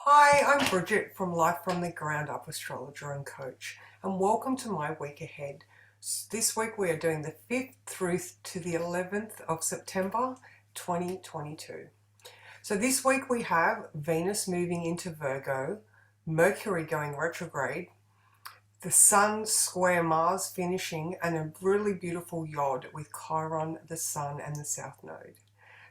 Hi, I'm Bridget from Life from the Ground Up Astrologer and Coach, and welcome to my week ahead. This week we are doing the 5th through to the 11th of September 2022. So this week we have Venus moving into Virgo, Mercury going retrograde, the Sun square Mars finishing, and a really beautiful yod with Chiron, the Sun, and the South Node.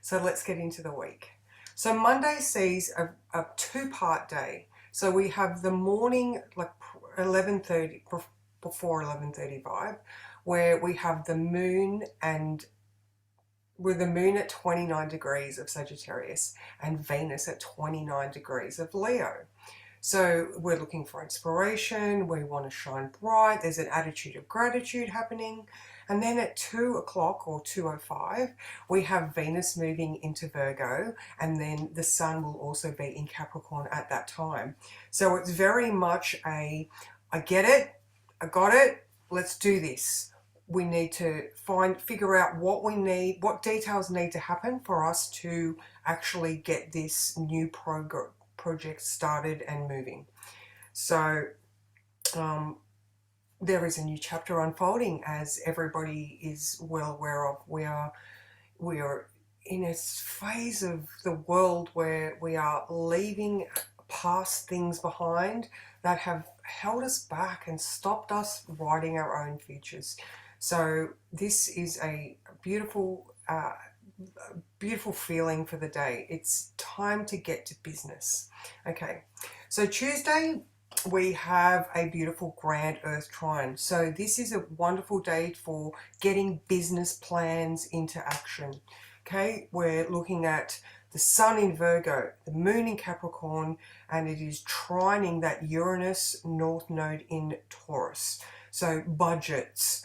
So let's get into the week. So Monday sees a two-part day. So we have the morning, like 11:30, before 11:30 vibe, where we have the moon and with the moon at 29 degrees of Sagittarius and Venus at 29 degrees of Leo. So we're looking for inspiration, we want to shine bright, there's an attitude of gratitude happening. And then at 2 o'clock or 2:05, we have Venus moving into Virgo, and then the Sun will also be in Capricorn at that time. So it's very much I get it, I got it, let's do this. We need to figure out what we need, what details need to happen for us to actually get this new project started and moving. So there is a new chapter unfolding, as everybody is well aware of. We are in a phase of the world where we are leaving past things behind that have held us back and stopped us writing our own futures. So this is a beautiful beautiful feeling for the day. It's time to get to business. Okay, so Tuesday we have a beautiful grand earth trine. So this is a wonderful day for getting business plans into action. Okay, we're looking at the Sun in Virgo, the Moon in Capricorn, and it is trining that Uranus North Node in Taurus. So budgets,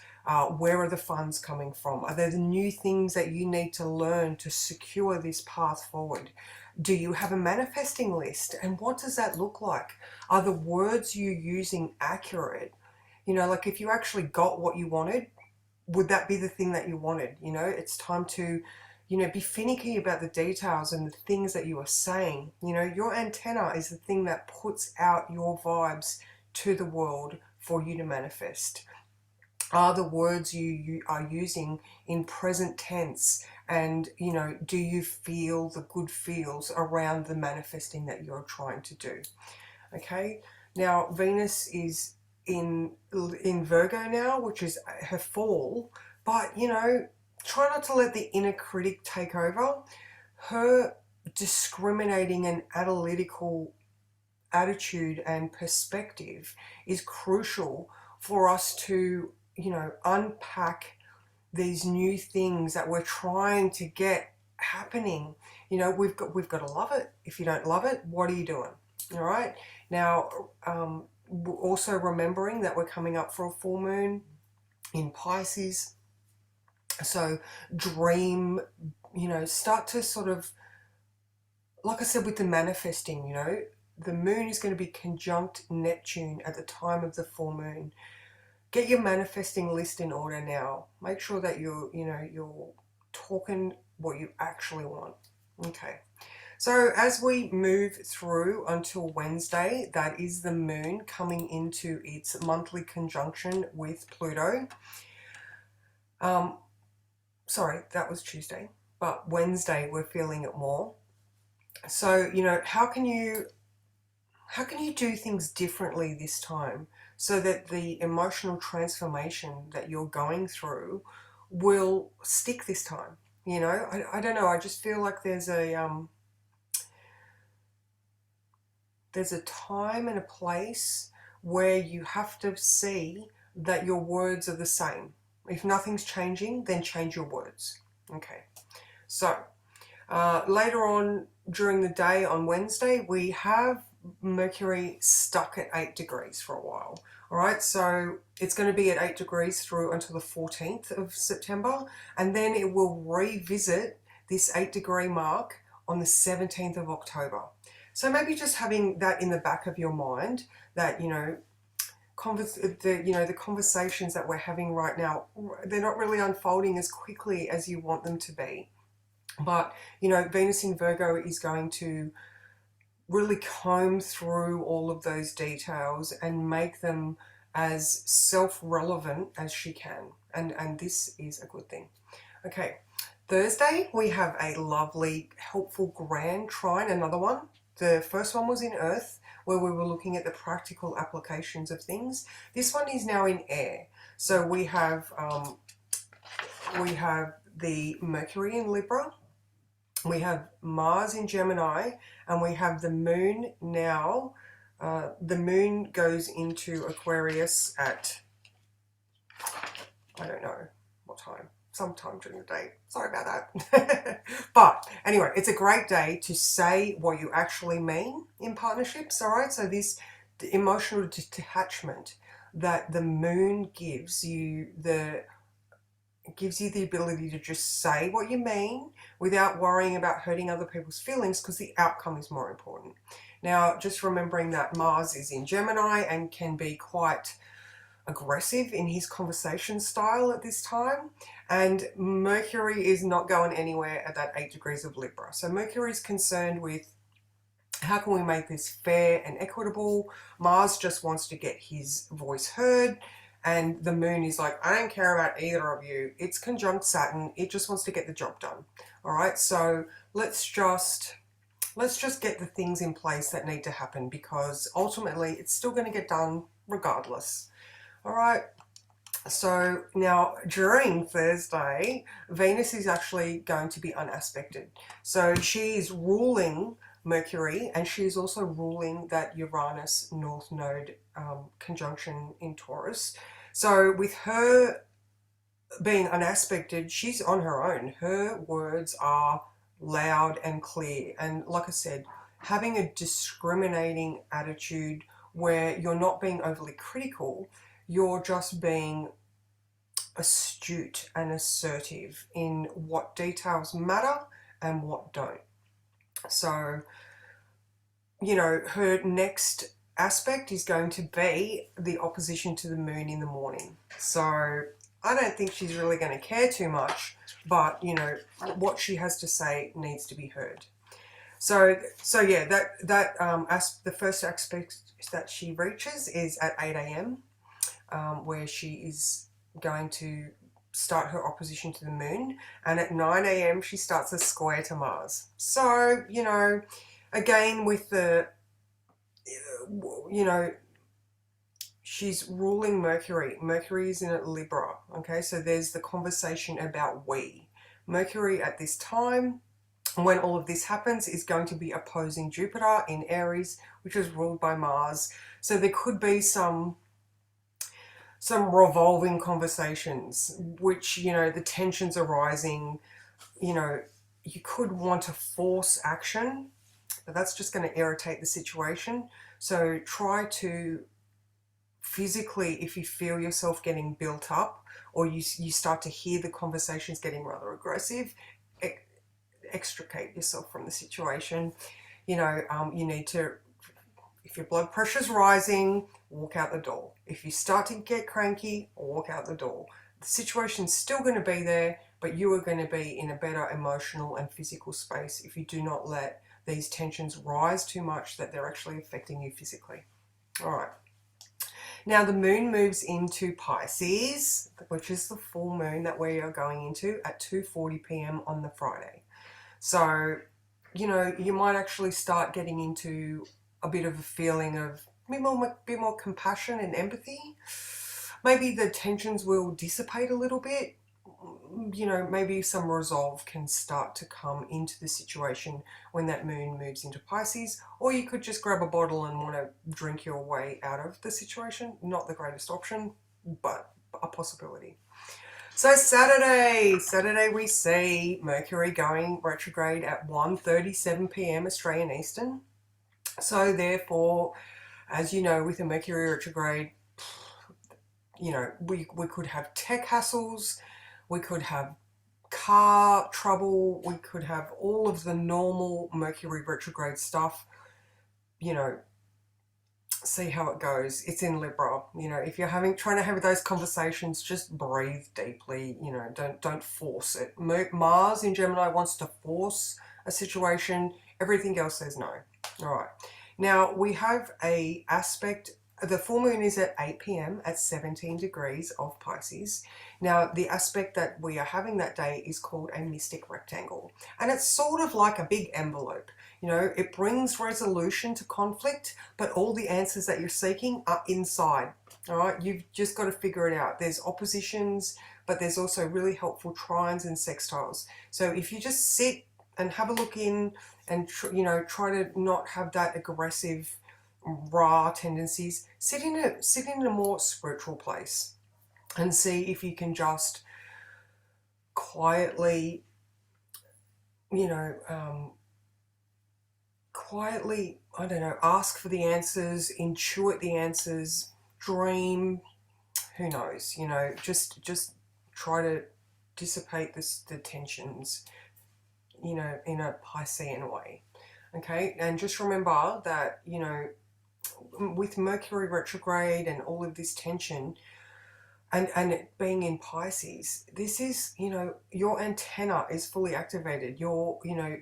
where are the funds coming from? Are there the new things that you need to learn to secure this path forward? Do you have a manifesting list? And what does that look like? Are the words you're using accurate? You know, like if you actually got what you wanted, would that be the thing that you wanted? You know, it's time to, be finicky about the details and the things that you are saying. You know, your antenna is the thing that puts out your vibes to the world for you to manifest. Are the words you are using in present tense, and do you feel the good feels around the manifesting that you're trying to do? Okay, now Venus is in Virgo now, which is her fall, but try not to let the inner critic take over. Her discriminating and analytical attitude and perspective is crucial for us to unpack these new things that we're trying to get happening. We've got to love it. If you don't love it, what are you doing? All right. Now, also remembering that we're coming up for a full moon in Pisces. So dream, start to sort of, like I said, with the manifesting, the moon is going to be conjunct Neptune at the time of the full moon. Get your manifesting list in order now. Make sure that you're talking what you actually want. Okay. So as we move through until Wednesday, that is the moon coming into its monthly conjunction with Pluto. Sorry, that was Tuesday, but Wednesday we're feeling it more. So, how can you do things differently this time so that the emotional transformation that you're going through will stick this time? I don't know. I just feel like there's a time and a place where you have to see that your words are the same. If nothing's changing, then change your words. Okay. So later on during the day on Wednesday, we have Mercury stuck at 8 degrees for a while. All right, so it's going to be at 8 degrees through until the 14th of September, and then it will revisit this 8-degree mark on the 17th of October. So maybe just having that in the back of your mind, that the conversations that we're having right now, they're not really unfolding as quickly as you want them to be. But Venus in Virgo is going to really comb through all of those details and make them as self-relevant as she can. And this is a good thing. Okay, Thursday we have a lovely, helpful grand trine, another one. The first one was in Earth, where we were looking at the practical applications of things. This one is now in air. So we have the Mercury in Libra, we have Mars in Gemini, and we have the moon now. The moon goes into Aquarius at, I don't know what time, sometime during the day. Sorry about that. But anyway, it's a great day to say what you actually mean in partnerships, all right? So this emotional detachment that the moon gives you, the ability to just say what you mean without worrying about hurting other people's feelings, because the outcome is more important. Now, just remembering that Mars is in Gemini and can be quite aggressive in his conversation style at this time, and Mercury is not going anywhere at that 8 degrees of Libra. So Mercury is concerned with how can we make this fair and equitable. Mars just wants to get his voice heard, and the moon is like, I don't care about either of you. It's conjunct Saturn. It just wants to get the job done. All right, so let's just get the things in place that need to happen, because ultimately it's still going to get done regardless. All right, so now during Thursday, Venus is actually going to be unaspected. So she is ruling Mercury, and she is also ruling that Uranus North Node conjunction in Taurus. So with her being unaspected, she's on her own. Her words are loud and clear. And like I said, having a discriminating attitude where you're not being overly critical, you're just being astute and assertive in what details matter and what don't. So, you know, her next aspect is going to be the opposition to the moon in the morning. So I don't think she's really going to care too much, but you know, what she has to say needs to be heard. So yeah, the first aspect that she reaches is at 8 a.m., where she is going to start her opposition to the moon, and at 9 a.m. she starts a square to Mars. So, you know, again with the, you know, she's ruling Mercury. Mercury is in a Libra, okay? So there's the conversation about we. Mercury at this time, when all of this happens, is going to be opposing Jupiter in Aries, which is ruled by Mars. So there could be some revolving conversations, which, you know, the tensions are rising. You know, you could want to force action, but that's just going to irritate the situation. So try to physically, if you feel yourself getting built up, or you start to hear the conversations getting rather aggressive, extricate yourself from the situation. You know, you need to, if your blood pressure's rising, walk out the door. If you start to get cranky, walk out the door. The situation's still going to be there, but you are going to be in a better emotional and physical space if you do not let these tensions rise too much that they're actually affecting you physically. All right. Now the moon moves into Pisces, which is the full moon that we are going into at 2:40 p.m. on the Friday. So, you know, you might actually start getting into a bit of a feeling of a bit more compassion and empathy. Maybe the tensions will dissipate a little bit. You know, maybe some resolve can start to come into the situation when that moon moves into Pisces, or you could just grab a bottle and want to drink your way out of the situation. Not the greatest option, but a possibility. So Saturday we see Mercury going retrograde at 1:37 p.m. Australian Eastern. So therefore, as you know, with a Mercury retrograde, you know, we could have tech hassles, we could have car trouble, we could have all of the normal Mercury retrograde stuff. You know, see how it goes. It's in Libra. You know, if you're trying to have those conversations, just breathe deeply. You know, don't force it. Mars in Gemini wants to force a situation, everything else says no. All right. Now we have a aspect. The full moon is at 8 p.m. at 17 degrees of Pisces. Now, the aspect that we are having that day is called a mystic rectangle. And it's sort of like a big envelope. You know, it brings resolution to conflict, but all the answers that you're seeking are inside. All right, you've just got to figure it out. There's oppositions, but there's also really helpful trines and sextiles. So if you just sit and have a look in and, try to not have that aggressive raw tendencies, sit in a more spiritual place and see if you can just quietly, I don't know, ask for the answers, intuit the answers, dream, who knows, just try to dissipate the tensions, in a Piscean way. Okay, and just remember that, with Mercury retrograde and all of this tension, and it being in Pisces, this is, your antenna is fully activated.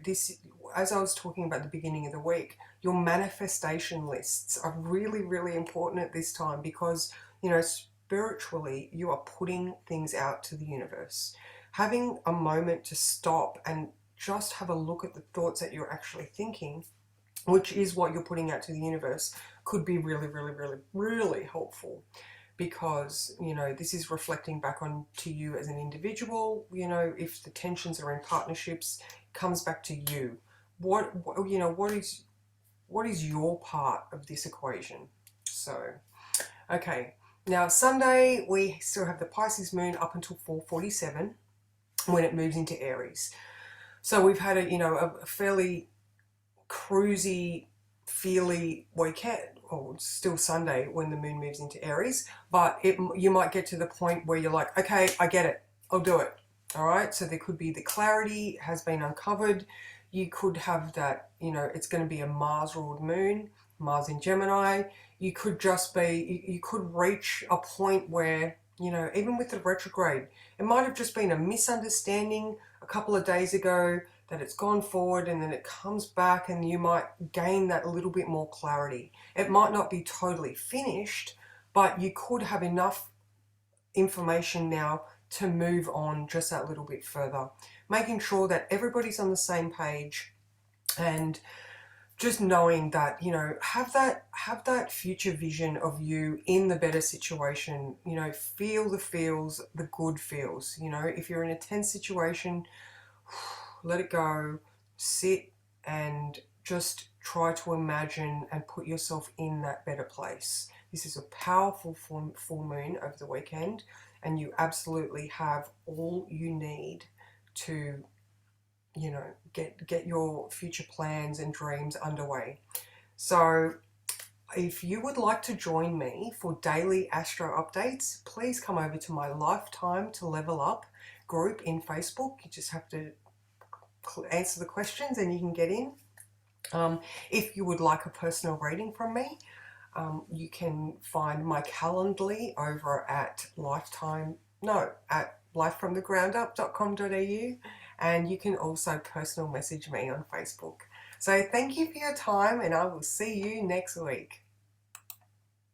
This, as I was talking about at the beginning of the week, your manifestation lists are really, really important at this time because, spiritually, you are putting things out to the universe. Having a moment to stop and just have a look at the thoughts that you're actually thinking, which is what you're putting out to the universe, could be really, really, really, really helpful. Because, this is reflecting back on to you as an individual. If the tensions are in partnerships, it comes back to you. What is your part of this equation? So, okay. Now, Sunday, we still have the Pisces moon up until 4:47 when it moves into Aries. So we've had a fairly cruisy, feely weekend. Or it's still Sunday when the moon moves into Aries, but you might get to the point where you're like, okay, I get it, I'll do it. All right, so there could be the clarity has been uncovered. You could have that, it's going to be a Mars ruled moon, Mars in Gemini. You could just be, you could reach a point where, even with the retrograde, it might have just been a misunderstanding a couple of days ago, that it's gone forward and then it comes back and you might gain that little bit more clarity. It might not be totally finished, but you could have enough information now to move on just that little bit further. Making sure that everybody's on the same page and just knowing that, have that future vision of you in the better situation, feel the feels, the good feels. If you're in a tense situation, let it go, sit and just try to imagine and put yourself in that better place. This is a powerful full moon over the weekend, and you absolutely have all you need to, get your future plans and dreams underway. So if you would like to join me for daily astro updates, please come over to my Lifetime to Level Up group in Facebook. You just have to answer the questions and you can get in. If you would like a personal reading from me, you can find my Calendly over at lifefromthegroundup.com.au, and you can also personal message me on Facebook. So thank you for your time, and I will see you next week.